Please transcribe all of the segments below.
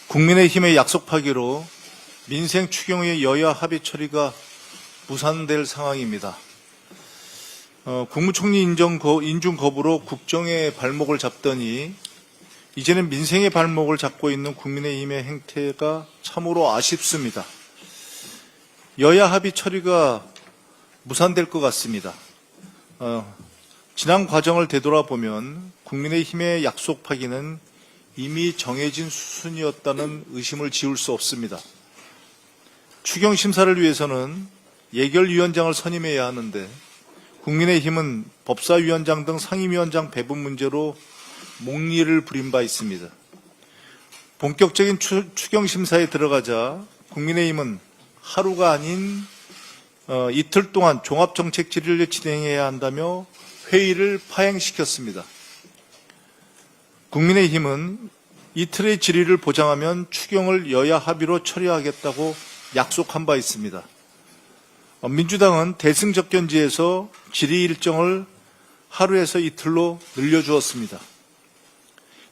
국민의힘의 약속 파기로 민생 추경의 여야 합의 처리가 무산될 상황입니다. 국무총리 인준 거부로 국정의 발목을 잡더니 이제는 민생의 발목을 잡고 있는 국민의힘의 행태가 참으로 아쉽습니다. 여야 합의 처리가 무산될 것 같습니다. 지난 과정을 되돌아보면 국민의힘의 약속 파기는 이미 정해진 수순이었다는 의심을 지울 수 없습니다. 추경 심사를 위해서는 예결위원장을 선임해야 하는데 국민의힘은 법사위원장 등 상임위원장 배분 문제로 목리를 부린 바 있습니다. 본격적인 추경 심사에 들어가자 국민의힘은 하루가 아닌 이틀 동안 종합정책 질의를 진행해야 한다며 회의를 파행시켰습니다. 국민의힘은 이틀의 질의를 보장하면 추경을 여야 합의로 처리하겠다고 약속한 바 있습니다. 민주당은 대승적견지에서 질의 일정을 하루에서 이틀로 늘려주었습니다.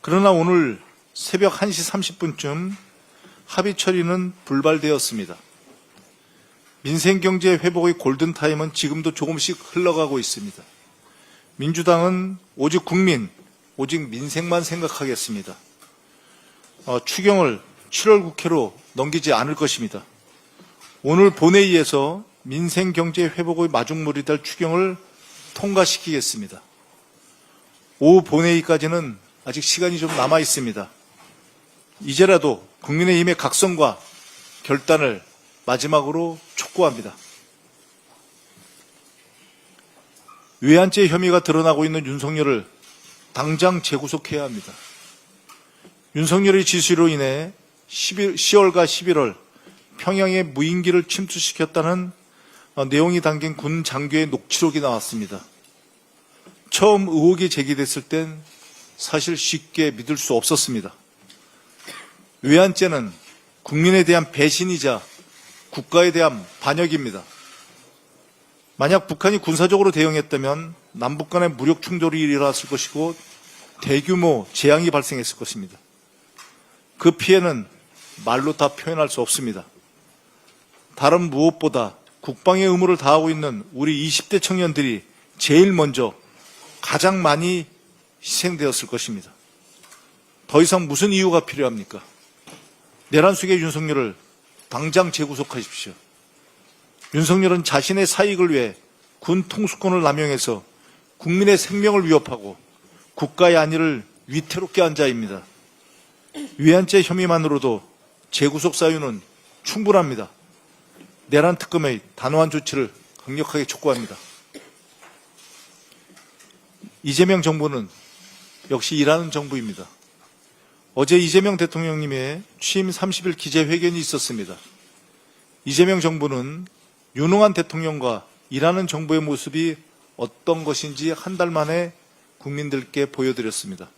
그러나 오늘 새벽 1시 30분쯤 합의 처리는 불발되었습니다. 민생경제 회복의 골든타임은 지금도 조금씩 흘러가고 있습니다. 민주당은 오직 국민, 오직 민생만 생각하겠습니다. 추경을 7월 국회로 넘기지 않을 것입니다. 오늘 본회의에서 민생경제 회복의 마중물이 될 추경을 통과시키겠습니다. 오후 본회의까지는 아직 시간이 좀 남아 있습니다. 이제라도 국민의힘의 각성과 결단을 마지막으로 촉구합니다. 외환죄 혐의가 드러나고 있는 윤석열을 당장 재구속해야 합니다. 윤석열의 지시로 인해 10월과 11월 평양에 무인기를 침투시켰다는 내용이 담긴 군 장교의 녹취록이 나왔습니다. 처음 의혹이 제기됐을 땐 사실 쉽게 믿을 수 없었습니다. 외환죄는 국민에 대한 배신이자 국가에 대한 반역입니다. 만약 북한이 군사적으로 대응했다면 남북 간의 무력 충돌이 일어났을 것이고 대규모 재앙이 발생했을 것입니다. 그 피해는 말로 다 표현할 수 없습니다. 다른 무엇보다 국방의 의무를 다하고 있는 우리 20대 청년들이 제일 먼저 가장 많이 희생되었을 것입니다. 더 이상 무슨 이유가 필요합니까? 내란 속의 윤석열을 당장 재구속하십시오. 윤석열은 자신의 사익을 위해 군 통수권을 남용해서 국민의 생명을 위협하고 국가의 안위를 위태롭게 한 자입니다. 외환죄 혐의만으로도 재구속 사유는 충분합니다. 내란 특검의 단호한 조치를 강력하게 촉구합니다. 이재명 정부는 역시 일하는 정부입니다. 어제 이재명 대통령님의 취임 30일 기자회견이 있었습니다. 이재명 정부는 유능한 대통령과 일하는 정부의 모습이 어떤 것인지 한 달 만에 국민들께 보여드렸습니다.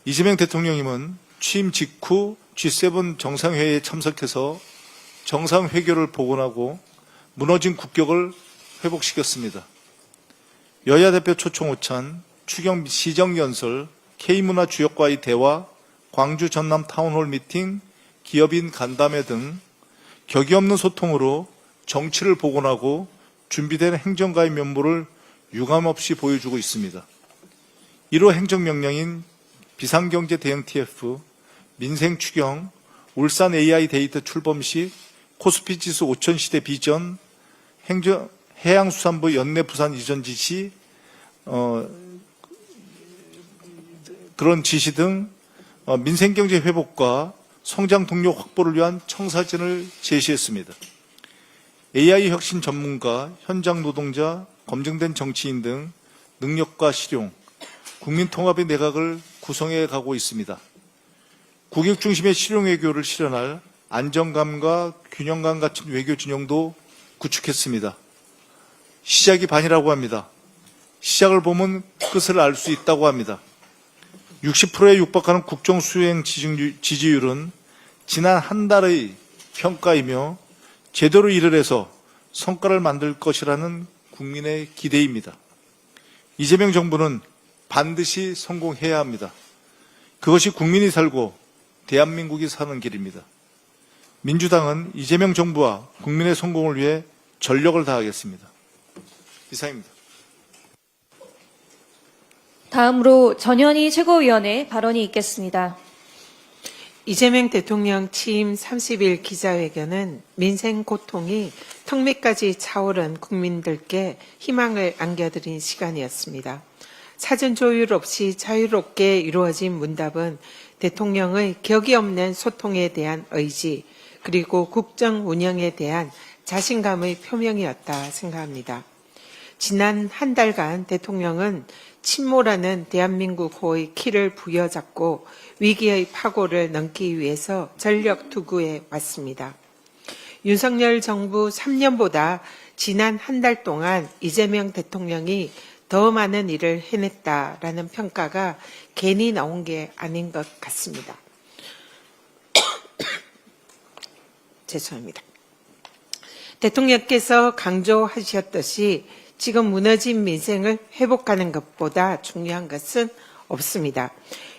이재명 대통령님은 취임 직후 G7 정상회의에 참석해서 정상회교를 복원하고 무너진 국격을 회복시켰습니다. 여야 대표 초청 오찬, 추경 시정연설, K문화 주역과의 대화, 광주 전남 타운홀 미팅, 기업인 간담회 등 격이 없는 소통으로 정치를 복원하고 준비된 행정가의 면모를 유감없이 보여주고 있습니다. 1호 행정명령인 비상경제 대응 TF, 민생 추경, 울산 AI 데이터 출범 시 코스피 지수 5000 시대 비전, 해양수산부 연내 부산 이전 지시, 그런 지시 등 민생경제 회복과 성장 동력 확보를 위한 청사진을 제시했습니다. AI 혁신 전문가, 현장 노동자, 검증된 정치인 등 능력과 실용, 국민통합의 내각을 구성해 가고 있습니다. 국익 중심의 실용 외교를 실현할 안정감과 균형감 갖춘 외교 진영도 구축했습니다. 시작이 반이라고 합니다. 시작을 보면 끝을 알 수 있다고 합니다. 60%에 육박하는 국정 수행 지지율은 지난 한 달의 평가이며 제대로 일을 해서 성과를 만들 것이라는 국민의 기대입니다. 이재명 정부는 반드시 성공해야 합니다. 그것이 국민이 살고 대한민국이 사는 길입니다. 민주당은 이재명 정부와 국민의 성공을 위해 전력을 다하겠습니다. 이상입니다. 다음으로 전현희 최고위원의 발언이 있겠습니다. 이재명 대통령 취임 30일 기자회견은 민생 고통이 턱 밑까지 차오른 국민들께 희망을 안겨드린 시간이었습니다. 사전 조율 없이 자유롭게 이루어진 문답은 대통령의 격이 없는 소통에 대한 의지, 그리고 국정 운영에 대한 자신감의 표명이었다 생각합니다. 지난 한 달간 대통령은 침몰하는 대한민국 호의 키를 부여잡고 위기의 파고를 넘기 위해서 전력 투구해 왔습니다. 윤석열 정부 3년보다 지난 한 달 동안 이재명 대통령이 더 많은 일을 해냈다라는 평가가 괜히 나온 게 아닌 것 같습니다. 죄송합니다. 대통령께서 강조하셨듯이 지금 무너진 민생을 회복하는 것보다 중요한 것은 없습니다.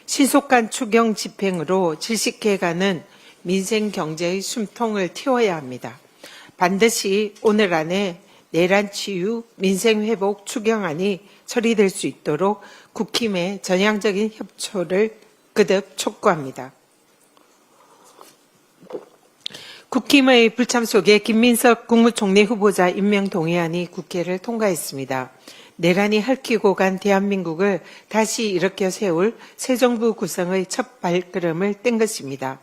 신속한 추경 집행으로 질식해가는 민생 경제의 숨통을 틔워야 합니다. 반드시 오늘 안에 내란 치유 민생 회복 추경안이 처리될 수 있도록 국힘의 전향적인 협조를 거듭 촉구합니다. 국힘의 불참 속에 김민석 국무총리 후보자 임명 동의안이 국회를 통과했습니다. 내란이 핥히고 간 대한민국을 다시 일으켜 세울 새 정부 구성의 첫 발걸음을 뗀 것입니다.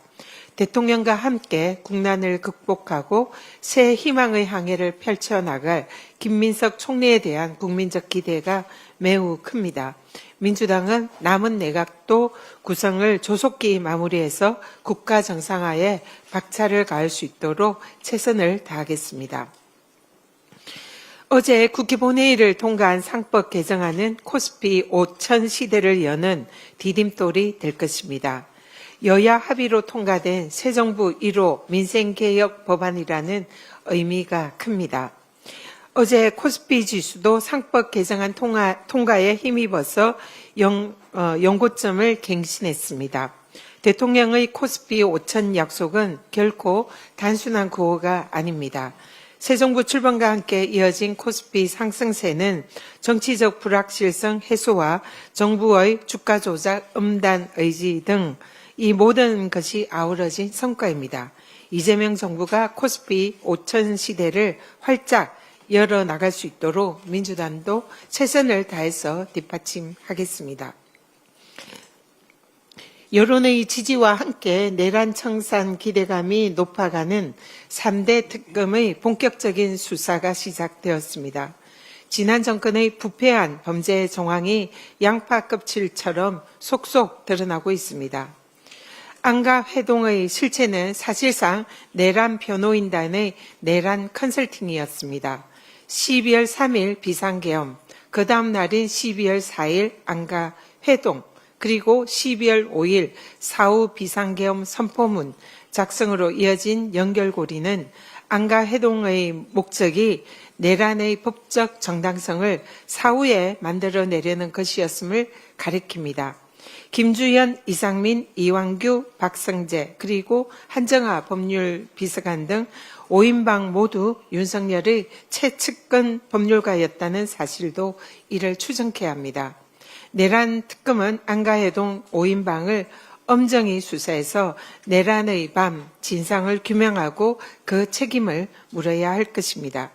대통령과 함께 국난을 극복하고 새 희망의 항해를 펼쳐나갈 김민석 총리에 대한 국민적 기대가 매우 큽니다. 민주당은 남은 내각도 구성을 조속히 마무리해서 국가 정상화에 박차를 가할 수 있도록 최선을 다하겠습니다. 어제 국회 본회의를 통과한 상법 개정안은 코스피 5천 시대를 여는 디딤돌이 될 것입니다. 여야 합의로 통과된 새 정부 1호 민생개혁 법안이라는 의미가 큽니다. 어제 코스피 지수도 상법 개정안 통과에 힘입어서 연고점을 갱신했습니다. 대통령의 코스피 5천 약속은 결코 단순한 구호가 아닙니다. 새 정부 출범과 함께 이어진 코스피 상승세는 정치적 불확실성 해소와 정부의 주가 조작 음단 의지 등 이 모든 것이 아우러진 성과입니다. 이재명 정부가 코스피 5천 시대를 활짝 열어나갈 수 있도록 민주당도 최선을 다해서 뒷받침하겠습니다. 여론의 지지와 함께 내란 청산 기대감이 높아가는 3대 특검의 본격적인 수사가 시작되었습니다. 지난 정권의 부패한 범죄 정황이 양파 껍질처럼 속속 드러나고 있습니다. 안가 회동의 실체는 사실상 내란 변호인단의 내란 컨설팅이었습니다. 12월 3일 비상계엄, 그 다음 날인 12월 4일 안가 회동, 그리고 12월 5일 사후 비상계엄 선포문 작성으로 이어진 연결고리는 안가 회동의 목적이 내란의 법적 정당성을 사후에 만들어내려는 것이었음을 가리킵니다. 김주현, 이상민, 이완규, 박성재, 그리고 한정아 법률비서관 등 5인방 모두 윤석열의 최측근 법률가였다는 사실도 이를 추정케 합니다. 내란 특검은 안가해동 5인방을 엄정히 수사해서 내란의 밤 진상을 규명하고 그 책임을 물어야 할 것입니다.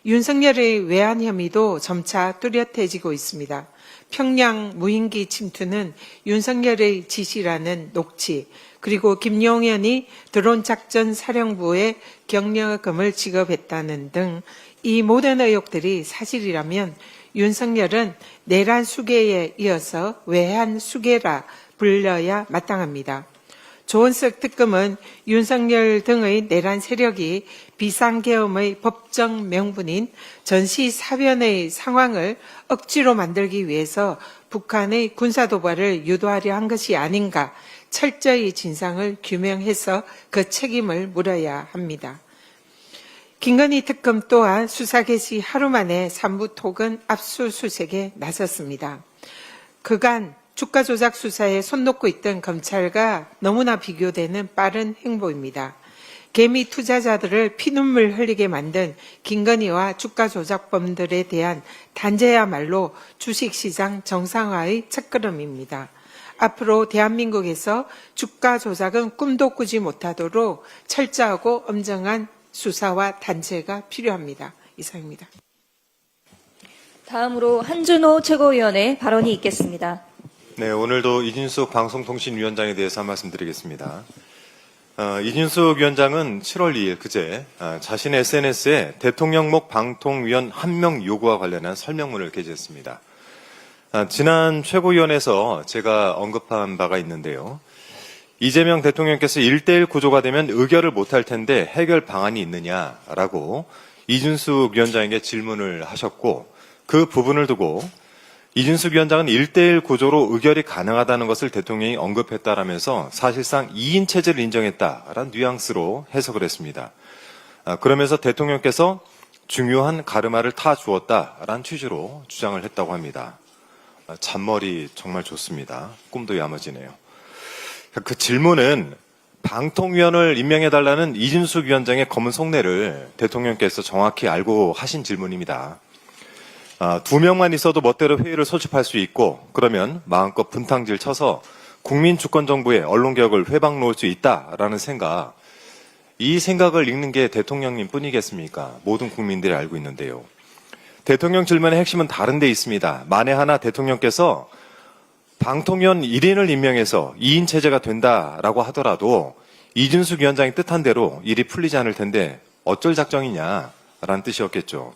윤석열의 외환 혐의도 점차 뚜렷해지고 있습니다. 평양 무인기 침투는 윤석열의 지시라는 녹취, 그리고 김용현이 드론 작전 사령부에 경력금을 지급했다는 등 이 모든 의혹들이 사실이라면 윤석열은 내란 수괴에 이어서 외환 수괴라 불려야 마땅합니다. 조은석 특검은 윤석열 등의 내란 세력이 비상계엄의 법적 명분인 전시사변의 상황을 억지로 만들기 위해서 북한의 군사도발을 유도하려 한 것이 아닌가 철저히 진상을 규명해서 그 책임을 물어야 합니다. 김건희 특검 또한 수사 개시 하루 만에 3부 토건 압수수색에 나섰습니다. 그간 주가 조작 수사에 손 놓고 있던 검찰과 너무나 비교되는 빠른 행보입니다. 개미 투자자들을 피눈물 흘리게 만든 김건희와 주가 조작범들에 대한 단죄야말로 주식시장 정상화의 첫걸음입니다. 앞으로 대한민국에서 주가 조작은 꿈도 꾸지 못하도록 철저하고 엄정한 수사와 단죄가 필요합니다. 이상입니다. 다음으로 한준호 최고위원의 발언이 있겠습니다. 네, 오늘도 이진숙 방송통신위원장에 대해서 한 말씀 드리겠습니다. 이진숙 위원장은 7월 2일 그제 자신의 SNS에 대통령목 방통위원 한 명 요구와 관련한 설명문을 게재했습니다. 지난 최고위원회에서 제가 언급한 바가 있는데요. 이재명 대통령께서 1대1 구조가 되면 의결을 못할 텐데 해결 방안이 있느냐라고 이준숙 위원장에게 질문을 하셨고 그 부분을 두고 이준숙 위원장은 1대1 구조로 의결이 가능하다는 것을 대통령이 언급했다라면서 사실상 2인 체제를 인정했다라는 뉘앙스로 해석을 했습니다. 그러면서 대통령께서 중요한 가르마를 타 주었다라는 취지로 주장을 했다고 합니다. 잔머리 정말 좋습니다. 꿈도 야무지네요. 그 질문은 방통위원을 임명해달라는 이준숙 위원장의 검은 속내를 대통령께서 정확히 알고 하신 질문입니다. 2명만 있어도 멋대로 회의를 소집할 수 있고 그러면 마음껏 분탕질 쳐서 국민 주권 정부의 언론개혁을 회방 놓을 수 있다라는 생각, 이 생각을 읽는 게 대통령님 뿐이겠습니까? 모든 국민들이 알고 있는데요. 대통령 질문의 핵심은 다른 데 있습니다. 만에 하나 대통령께서 방통위원 1인을 임명해서 2인 체제가 된다라고 하더라도 이준숙 위원장이 뜻한 대로 일이 풀리지 않을 텐데 어쩔 작정이냐라는 뜻이었겠죠.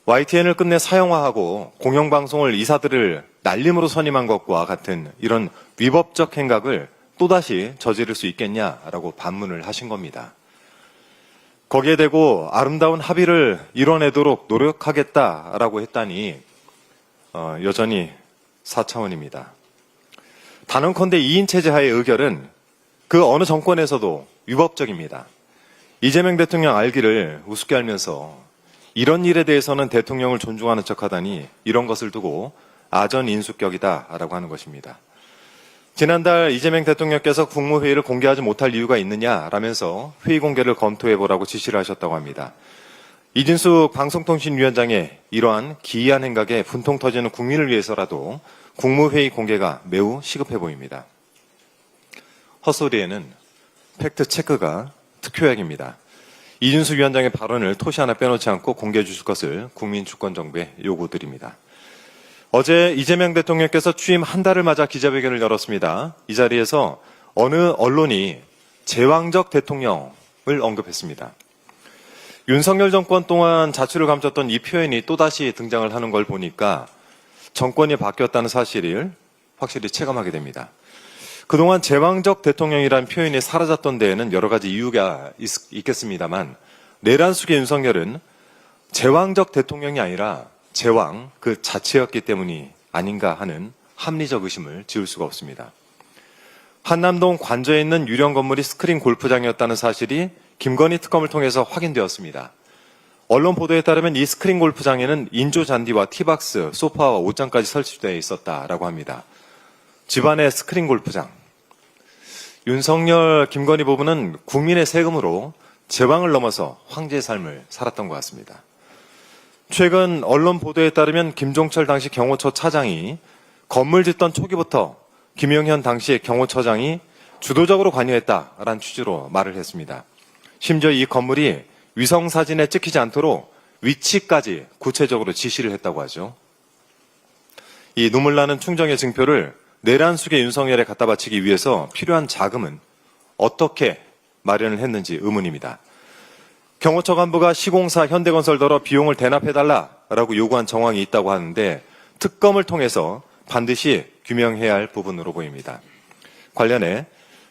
YTN을 끝내 사형화하고 공영방송을 이사들을 날림으로 선임한 것과 같은 이런 위법적 행각을 또다시 저지를 수 있겠냐라고 반문을 하신 겁니다. 거기에 대고 아름다운 합의를 이뤄내도록 노력하겠다라고 했다니 여전히 4차원입니다. 단언컨대 2인 체제 하의 의결은 그 어느 정권에서도 위법적입니다. 이재명 대통령 알기를 우습게 알면서 이런 일에 대해서는 대통령을 존중하는 척하다니 이런 것을 두고 아전인수격이다라고 하는 것입니다. 지난달 이재명 대통령께서 국무회의를 공개하지 못할 이유가 있느냐라면서 회의 공개를 검토해보라고 지시를 하셨다고 합니다. 이진숙 방송통신위원장의 이러한 기이한 행각에 분통 터지는 국민을 위해서라도 국무회의 공개가 매우 시급해 보입니다. 헛소리에는 팩트체크가 특효약입니다. 이준숙 위원장의 발언을 토시 하나 빼놓지 않고 공개해 주실 것을 국민주권정부에 요구드립니다. 어제 이재명 대통령께서 취임 한 달을 맞아 기자회견을 열었습니다. 이 자리에서 어느 언론이 제왕적 대통령을 언급했습니다. 윤석열 정권 동안 자취를 감췄던 이 표현이 또다시 등장을 하는 걸 보니까 정권이 바뀌었다는 사실을 확실히 체감하게 됩니다. 그동안 제왕적 대통령이라는 표현이 사라졌던 데에는 여러 가지 이유가 있겠습니다만 내란 속의 윤석열은 제왕적 대통령이 아니라 제왕 그 자체였기 때문이 아닌가 하는 합리적 의심을 지울 수가 없습니다. 한남동 관저에 있는 유령 건물이 스크린 골프장이었다는 사실이 김건희 특검을 통해서 확인되었습니다. 언론 보도에 따르면 이 스크린 골프장에는 인조 잔디와 티박스, 소파와 옷장까지 설치되어 있었다라고 합니다. 집안의 스크린 골프장. 윤석열, 김건희 부부는 국민의 세금으로 제왕을 넘어서 황제의 삶을 살았던 것 같습니다. 최근 언론 보도에 따르면 김종철 당시 경호처 차장이 건물 짓던 초기부터 김용현 당시 경호처장이 주도적으로 관여했다라는 취지로 말을 했습니다. 심지어 이 건물이 위성사진에 찍히지 않도록 위치까지 구체적으로 지시를 했다고 하죠. 이 눈물 나는 충정의 증표를 내란 속의 윤석열에 갖다 바치기 위해서 필요한 자금은 어떻게 마련을 했는지 의문입니다. 경호처 간부가 시공사 현대건설더러 비용을 대납해달라라고 요구한 정황이 있다고 하는데 특검을 통해서 반드시 규명해야 할 부분으로 보입니다. 관련해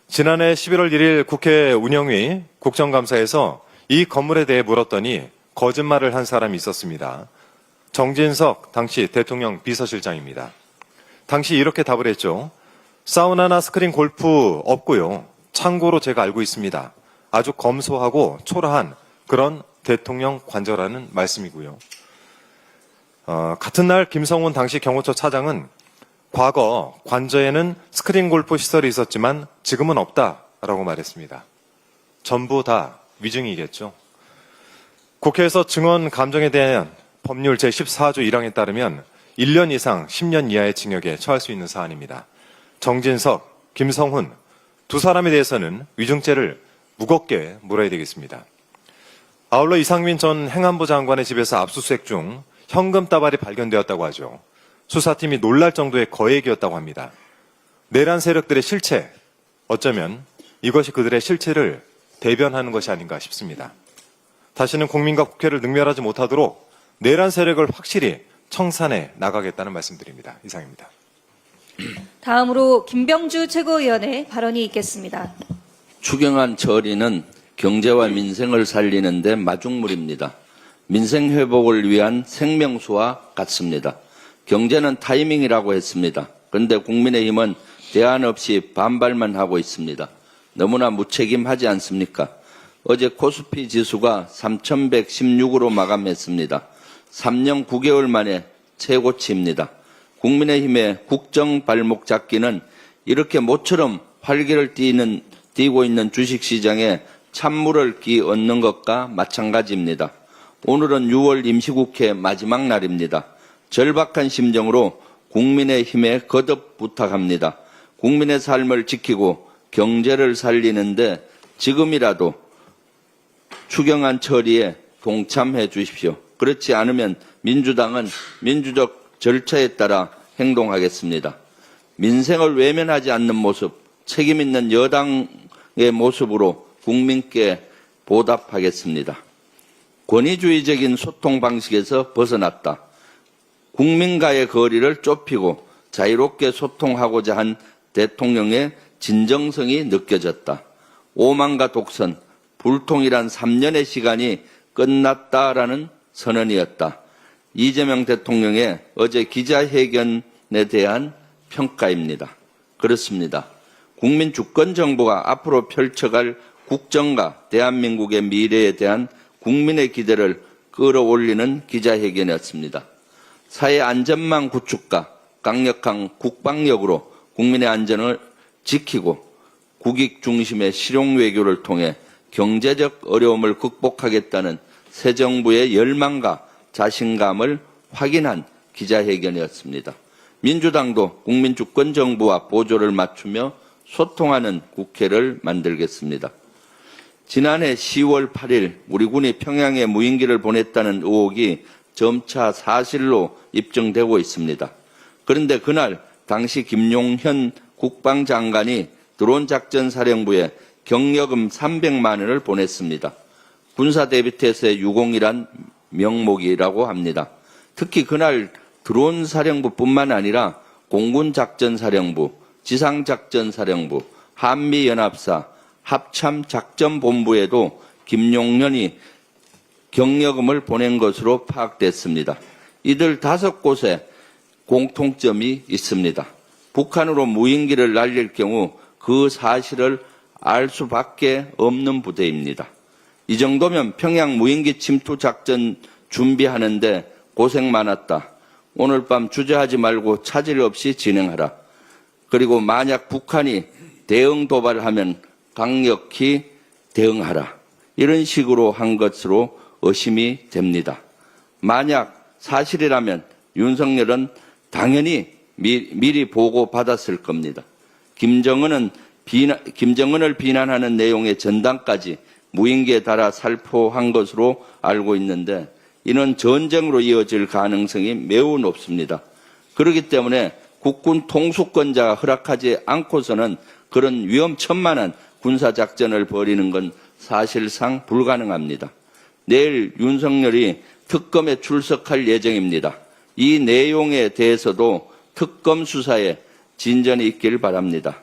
지난해 11월 1일 국회 운영위 국정감사에서 이 건물에 대해 물었더니 거짓말을 한 사람이 있었습니다. 정진석 당시 대통령 비서실장입니다. 당시 이렇게 답을 했죠. 사우나나 스크린 골프 없고요. 참고로 제가 알고 있습니다. 아주 검소하고 초라한 그런 대통령 관저라는 말씀이고요. 같은 날 김성훈 당시 경호처 차장은 과거 관저에는 스크린 골프 시설이 있었지만 지금은 없다라고 말했습니다. 전부 다 위증이겠죠. 국회에서 증언 감정에 대한 법률 제14조 1항에 따르면 1년 이상 10년 이하의 징역에 처할 수 있는 사안입니다. 정진석, 김성훈 두 사람에 대해서는 위증죄를 무겁게 물어야 되겠습니다. 아울러 이상민 전 행안부 장관의 집에서 압수수색 중 현금 다발이 발견되었다고 하죠. 수사팀이 놀랄 정도의 거액이었다고 합니다. 내란 세력들의 실체, 어쩌면 이것이 그들의 실체를 대변하는 것이 아닌가 싶습니다. 다시는 국민과 국회를 능멸하지 못하도록 내란 세력을 확실히 청산해 나가겠다는 말씀드립니다. 이상입니다. 다음으로 김병주 최고위원의 발언이 있겠습니다. 추경안 처리는 경제와 민생을 살리는 데 마중물입니다. 민생 회복을 위한 생명수와 같습니다. 경제는 타이밍이라고 했습니다. 그런데 국민의힘은 대안 없이 반발만 하고 있습니다. 너무나 무책임하지 않습니까? 어제 코스피 지수가 3,116으로 마감했습니다. 3년 9개월 만에 최고치입니다. 국민의힘의 국정 발목 잡기는 이렇게 모처럼 활기를 띠고 있는 주식시장에 찬물을 끼얹는 것과 마찬가지입니다. 오늘은 6월 임시국회 마지막 날입니다. 절박한 심정으로 국민의힘에 거듭 부탁합니다. 국민의 삶을 지키고 경제를 살리는데 지금이라도 추경안 처리에 동참해 주십시오. 그렇지 않으면 민주당은 민주적 절차에 따라 행동하겠습니다. 민생을 외면하지 않는 모습, 책임 있는 여당의 모습으로 국민께 보답하겠습니다. 권위주의적인 소통 방식에서 벗어났다. 국민과의 거리를 좁히고 자유롭게 소통하고자 한 대통령의 진정성이 느껴졌다. 오만과 독선, 불통이란 3년의 시간이 끝났다라는 선언이었다. 이재명 대통령의 어제 기자회견에 대한 평가입니다. 그렇습니다. 국민 주권 정부가 앞으로 펼쳐갈 국정과 대한민국의 미래에 대한 국민의 기대를 끌어올리는 기자회견이었습니다. 사회 안전망 구축과 강력한 국방력으로 국민의 안전을 지키고 국익 중심의 실용 외교를 통해 경제적 어려움을 극복하겠다는 새 정부의 열망과 자신감을 확인한 기자회견이었습니다. 민주당도 국민주권 정부와 보조를 맞추며 소통하는 국회를 만들겠습니다. 지난해 10월 8일 우리 군이 평양에 무인기를 보냈다는 의혹이 점차 사실로 입증되고 있습니다. 그런데 그날 당시 김용현 국방장관이 드론작전사령부에 경력금 300만 원을 보냈습니다. 군사대비태세 유공이란 명목이라고 합니다. 특히 그날 드론사령부뿐만 아니라 공군작전사령부, 지상작전사령부, 한미연합사, 합참작전본부에도 김용현이 경력금을 보낸 것으로 파악됐습니다. 이들 5곳에 공통점이 있습니다. 북한으로 무인기를 날릴 경우 그 사실을 알 수밖에 없는 부대입니다. 이 정도면 평양 무인기 침투 작전 준비하는데 고생 많았다. 오늘 밤 주저하지 말고 차질 없이 진행하라. 그리고 만약 북한이 대응 도발하면 강력히 대응하라. 이런 식으로 한 것으로 의심이 됩니다. 만약 사실이라면 윤석열은 당연히 미리 보고받았을 겁니다. 김정은을 비난하는 내용의 전단까지 무인기에 달아 살포한 것으로 알고 있는데 이는 전쟁으로 이어질 가능성이 매우 높습니다. 그렇기 때문에 국군 통수권자가 허락하지 않고서는 그런 위험천만한 군사작전을 벌이는 건 사실상 불가능합니다. 내일 윤석열이 특검에 출석할 예정입니다. 이 내용에 대해서도 특검 수사에 진전이 있길 바랍니다.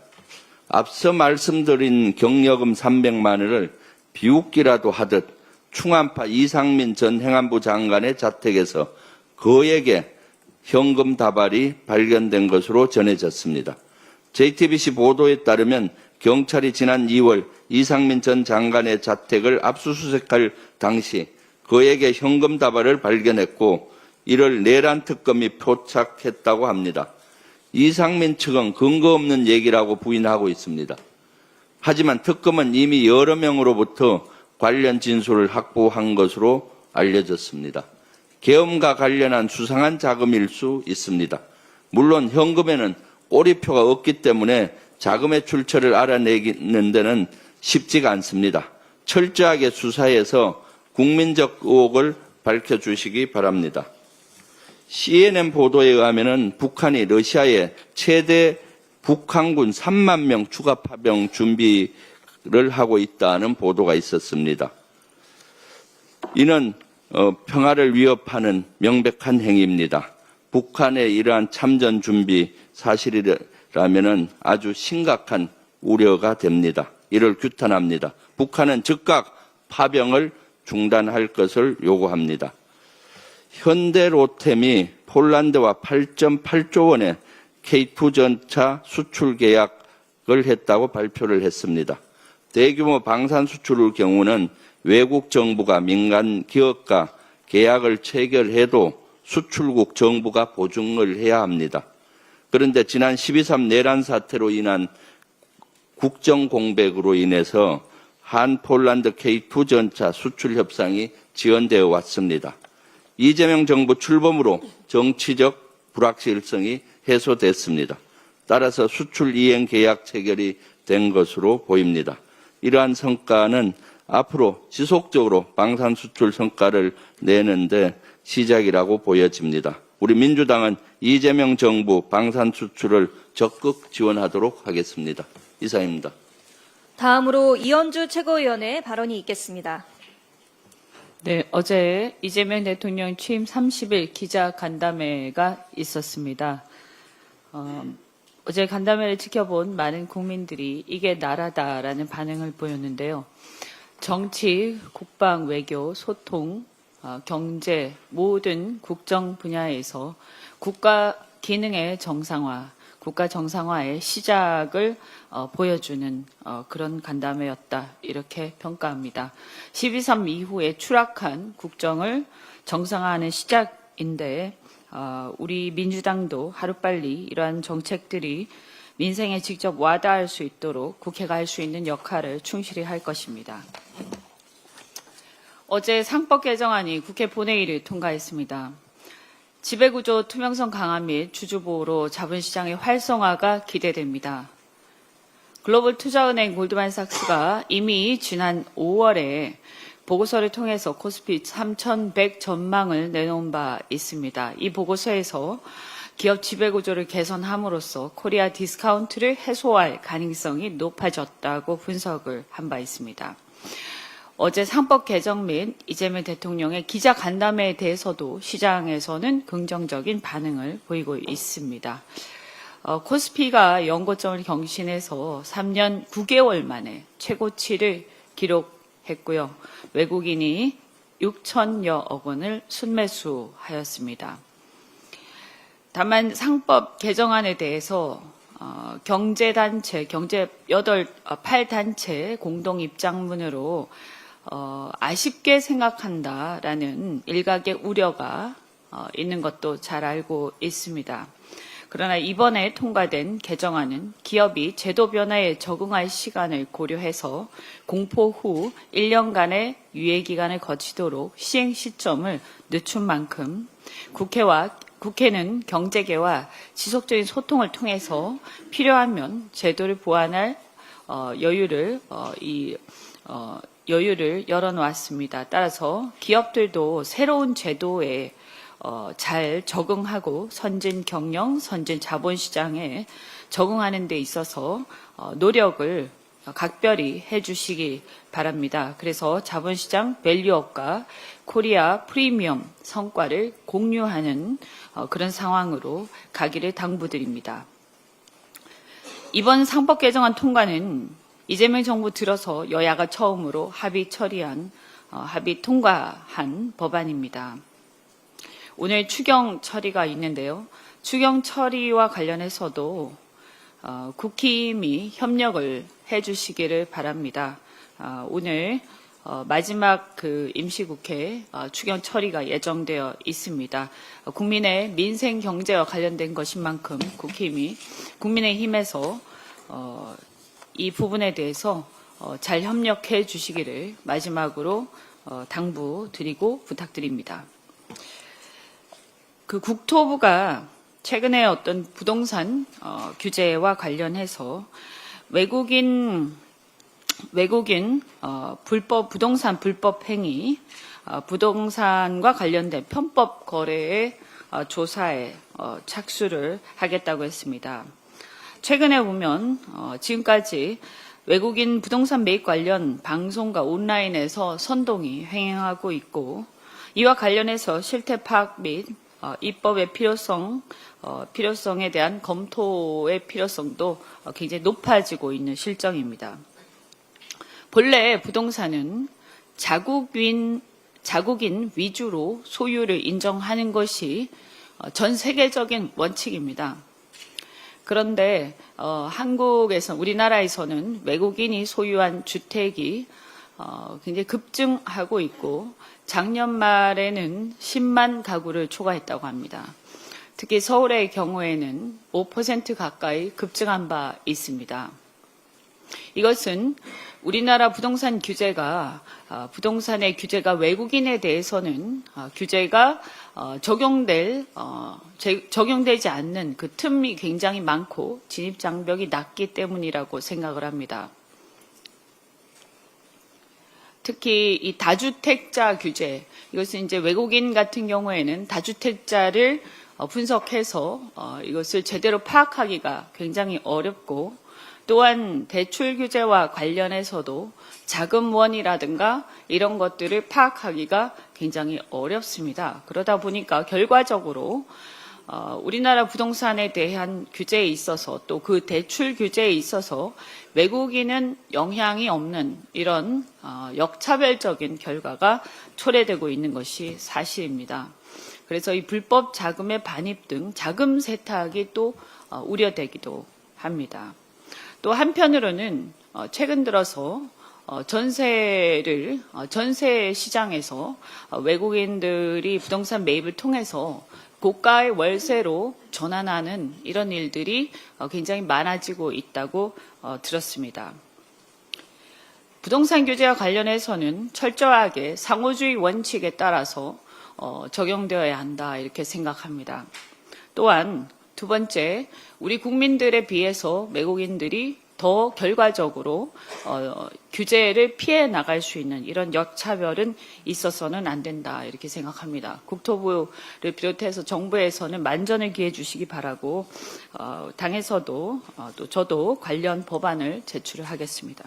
앞서 말씀드린 경력금 300만 원을 비웃기라도 하듯 충안파 이상민 전 행안부 장관의 자택에서 그에게 현금 다발이 발견된 것으로 전해졌습니다. JTBC 보도에 따르면 경찰이 지난 2월 이상민 전 장관의 자택을 압수수색할 당시 그에게 현금 다발을 발견했고 이를 내란 특검이 포착했다고 합니다. 이상민 측은 근거 없는 얘기라고 부인하고 있습니다. 하지만 특검은 이미 여러 명으로부터 관련 진술을 확보한 것으로 알려졌습니다. 계엄과 관련한 수상한 자금일 수 있습니다. 물론 현금에는 꼬리표가 없기 때문에 자금의 출처를 알아내는 데는 쉽지가 않습니다. 철저하게 수사해서 국민적 의혹을 밝혀주시기 바랍니다. CNN 보도에 의하면 북한이 러시아에 최대 북한군 3만 명 추가 파병 준비를 하고 있다는 보도가 있었습니다. 이는 평화를 위협하는 명백한 행위입니다. 북한의 이러한 참전 준비 사실이라면 아주 심각한 우려가 됩니다. 이를 규탄합니다. 북한은 즉각 파병을 중단할 것을 요구합니다. 현대로템이 폴란드와 8.8조 원의 K2 전차 수출 계약을 했다고 발표를 했습니다. 대규모 방산 수출의 경우는 외국 정부가 민간 기업과 계약을 체결해도 수출국 정부가 보증을 해야 합니다. 그런데 지난 12.3 내란 사태로 인한 국정 공백으로 인해서 한 폴란드 K2 전차 수출 협상이 지연되어 왔습니다. 이재명 정부 출범으로 정치적 불확실성이 해소됐습니다. 따라서 수출 이행 계약 체결이 된 것으로 보입니다. 이러한 성과는 앞으로 지속적으로 방산 수출 성과를 내는데 시작이라고 보여집니다. 우리 민주당은 이재명 정부 방산 수출을 적극 지원하도록 하겠습니다. 이상입니다. 다음으로 이현주 최고위원의 발언이 있겠습니다. 네, 어제 이재명 대통령 취임 30일 기자 간담회가 있었습니다. 어제 간담회를 지켜본 많은 국민들이 이게 나라다라는 반응을 보였는데요. 정치, 국방, 외교, 소통, 경제 모든 국정 분야에서 국가 기능의 정상화, 국가 정상화의 시작을 보여주는 그런 간담회였다 이렇게 평가합니다. 12.3 이후에 추락한 국정을 정상화하는 시작인데 우리 민주당도 하루빨리 이러한 정책들이 민생에 직접 와닿을 수 있도록 국회가 할 수 있는 역할을 충실히 할 것입니다. 어제 상법 개정안이 국회 본회의를 통과했습니다. 지배구조 투명성 강화 및 주주보호로 자본시장의 활성화가 기대됩니다. 글로벌 투자은행 골드만삭스가 이미 지난 5월에 보고서를 통해서 코스피 3,100 전망을 내놓은 바 있습니다. 이 보고서에서 기업 지배구조를 개선함으로써 코리아 디스카운트를 해소할 가능성이 높아졌다고 분석을 한 바 있습니다. 어제 상법 개정 및 이재명 대통령의 기자 간담회에 대해서도 시장에서는 긍정적인 반응을 보이고 있습니다. 코스피가 연고점을 경신해서 3년 9개월 만에 최고치를 기록했고요. 외국인이 6천여억 원을 순매수하였습니다. 다만 상법 개정안에 대해서 경제단체, 8단체 공동 입장문으로 아쉽게 생각한다라는 일각의 우려가 있는 것도 잘 알고 있습니다. 그러나 이번에 통과된 개정안은 기업이 제도 변화에 적응할 시간을 고려해서 공포 후 1년간의 유예 기간을 거치도록 시행 시점을 늦춘 만큼 국회는 경제계와 지속적인 소통을 통해서 필요하면 제도를 보완할 여유를 열어놓았습니다. 따라서 기업들도 새로운 제도에 잘 적응하고 선진 경영, 선진 자본시장에 적응하는 데 있어서 노력을 각별히 해주시기 바랍니다. 그래서 자본시장 밸류업과 코리아 프리미엄 성과를 공유하는 그런 상황으로 가기를 당부드립니다. 이번 상법 개정안 통과는 이재명 정부 들어서 여야가 처음으로 합의 통과한 법안입니다. 오늘 추경 처리가 있는데요. 추경 처리와 관련해서도 국힘이 협력을 해주시기를 바랍니다. 오늘 마지막 그 임시국회 추경 처리가 예정되어 있습니다. 국민의 민생 경제와 관련된 것인 만큼 국민의힘에서 이 부분에 대해서 잘 협력해 주시기를 마지막으로 당부드리고 부탁드립니다. 그 국토부가 최근에 어떤 부동산 규제와 관련해서 외국인 부동산 불법 행위, 부동산과 관련된 편법 거래의 조사에 착수를 하겠다고 했습니다. 최근에 보면 지금까지 외국인 부동산 매입 관련 방송과 온라인에서 선동이 횡행하고 있고, 이와 관련해서 실태 파악 및 입법의 필요성에 대한 검토의 필요성도 굉장히 높아지고 있는 실정입니다. 본래 부동산은 자국인 위주로 소유를 인정하는 것이 전 세계적인 원칙입니다. 그런데 우리나라에서는 외국인이 소유한 주택이 굉장히 급증하고 있고, 작년 말에는 10만 가구를 초과했다고 합니다. 특히 서울의 경우에는 5% 가까이 급증한 바 있습니다. 이것은 우리나라 부동산 규제가 부동산의 규제가 외국인에 대해서는 규제가 적용되지 않는 그 틈이 굉장히 많고 진입 장벽이 낮기 때문이라고 생각을 합니다. 특히 이 다주택자 규제, 이것은 이제 외국인 같은 경우에는 다주택자를 분석해서 이것을 제대로 파악하기가 굉장히 어렵고, 또한 대출 규제와 관련해서도 자금원이라든가 이런 것들을 파악하기가 굉장히 어렵습니다. 그러다 보니까 결과적으로 우리나라 부동산에 대한 규제에 있어서, 또 그 대출 규제에 있어서 외국인은 영향이 없는 이런 역차별적인 결과가 초래되고 있는 것이 사실입니다. 그래서 이 불법 자금의 반입 등 자금 세탁이 또 우려되기도 합니다. 또 한편으로는 최근 들어서 전세 시장에서 외국인들이 부동산 매입을 통해서 고가의 월세로 전환하는 이런 일들이 굉장히 많아지고 있다고 들었습니다. 부동산 규제와 관련해서는 철저하게 상호주의 원칙에 따라서 적용되어야 한다, 이렇게 생각합니다. 또한 두 번째, 우리 국민들에 비해서 외국인들이 더 결과적으로 규제를 피해 나갈 수 있는 이런 역차별은 있어서는 안 된다, 이렇게 생각합니다. 국토부를 비롯해서 정부에서는 만전을 기해 주시기 바라고, 당에서도 또 저도 관련 법안을 제출을 하겠습니다.